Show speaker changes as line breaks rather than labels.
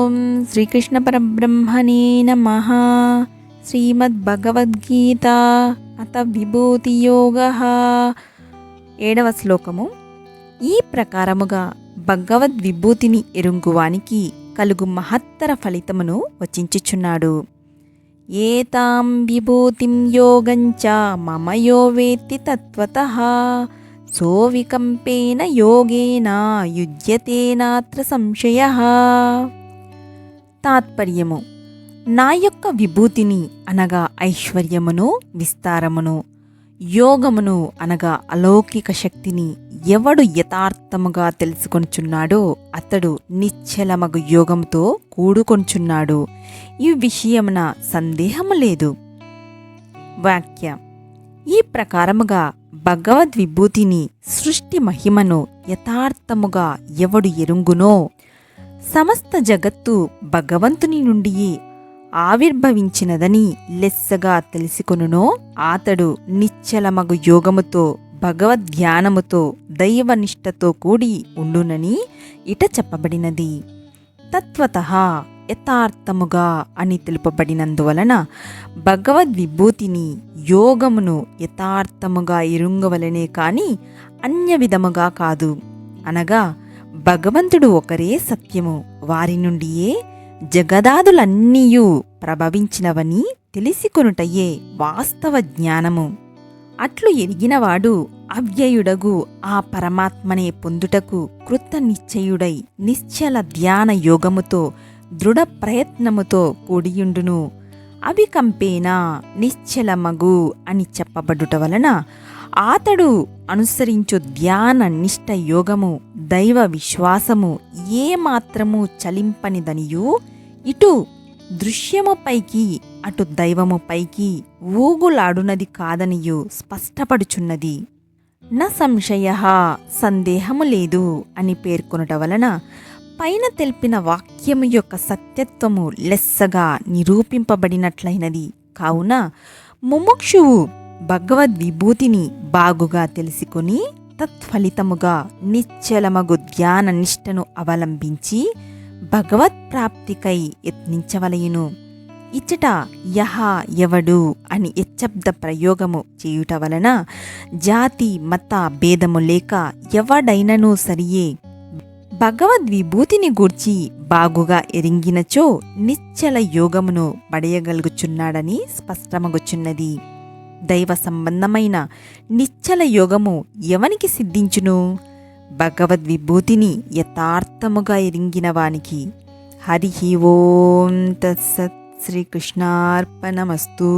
ఓం శ్రీకృష్ణ పరబ్రహ్మణే నమః. శ్రీమద్భగవద్గీత అత విభూతియోగః. 7వ శ్లోకము. ఈ ప్రకారముగా భగవద్విభూతిని ఎరుంగువానికి కలుగు మహత్తర ఫలితమును వచించుచున్నాడు. ఏతాం విభూతిం యోగంచ మమ యో వేత్తి తత్వతః సోవికంపేన యోగేన యుజ్యతే నాత్ర సంశయః. తాత్పర్యము: నా యొక్క విభూతిని అనగా ఐశ్వర్యమును, విస్తారమును, యోగమును అనగా అలౌకిక శక్తిని ఎవడు యథార్థముగా తెలుసుకొనుచున్నాడో అతడు నిశ్చలమగు యోగముతో కూడుకొనుచున్నాడు. ఈ విషయమున సందేహము లేదు. వాక్య: ఈ ప్రకారముగా భగవద్విభూతిని, సృష్టి మహిమను యథార్థముగా ఎవడు ఎరుంగునో, సమస్త జగత్తు భగవంతుని నుండియే ఆవిర్భవించినదని లెస్సగా తెలుసుకొనునో అతడు నిశ్చలమగు యోగముతో, భగవద్ధ్యానముతో, దైవనిష్టతో కూడి ఉండునని ఇట చెప్పబడినది. తత్వతః యథార్థముగా అని తెలుపబడినందువలన భగవద్విభూతిని, యోగమును యథార్థముగా ఎరుంగవలనే కాని అన్య విధముగా కాదు. అనగా భగవంతుడు ఒకరే సత్యము, వారి నుండియే జగదాదులన్నీయూ ప్రభవించినవని తెలిసికొనుటయే వాస్తవ జ్ఞానము. అట్లు ఎరిగినవాడు అవ్యయుడగు ఆ పరమాత్మనే పొందుటకు కృతనిశ్చయుడై నిశ్చల ధ్యాన యోగముతో, దృఢ ప్రయత్నముతో కూడియుండును. అవికంపేన నిశ్చలమగు అని చెప్పబడుట వలన అతడు అనుసరించు ధ్యాన నిష్ట యోగము, దైవ విశ్వాసము ఏమాత్రము చలింపనిదనియు, ఇటు దృశ్యము పైకి అటు దైవము పైకి ఊగులాడునది కాదనియు స్పష్టపడుచున్నది. న సంశయః సందేహము లేదు అని పేర్కొనుట వలన పైన తెలిపిన వాక్యము యొక్క సత్యత్వము లెస్సగా నిరూపింపబడినట్లయినది. కావున ముముక్షువు భగవద్విభూతిని బాగుగా తెలుసుకొని తత్ఫలితముగా నిశ్చలమగు ధ్యాన నిష్టను అవలంబించి భగవత్ప్రాప్తికై యత్నించవలయును. ఇచ్చట యహ ఎవడు అని యచ్చబ్ద ప్రయోగము చేయుట వలన జాతి మత భేదము లేక ఎవడైనను సరియే భగవద్విభూతిని గూర్చి బాగుగా ఎరింగినచో నిశ్చల యోగమును పడయగలుగుచున్నాడని స్పష్టమగుచున్నది. దైవ సంబంధమైన నిశ్చల యోగము ఎవనికి సిద్ధించును? భగవద్విభూతిని యథార్థముగా ఎరింగిన వానికి. హరి ఓం తత్సత్. శ్రీకృష్ణార్పణమస్తు.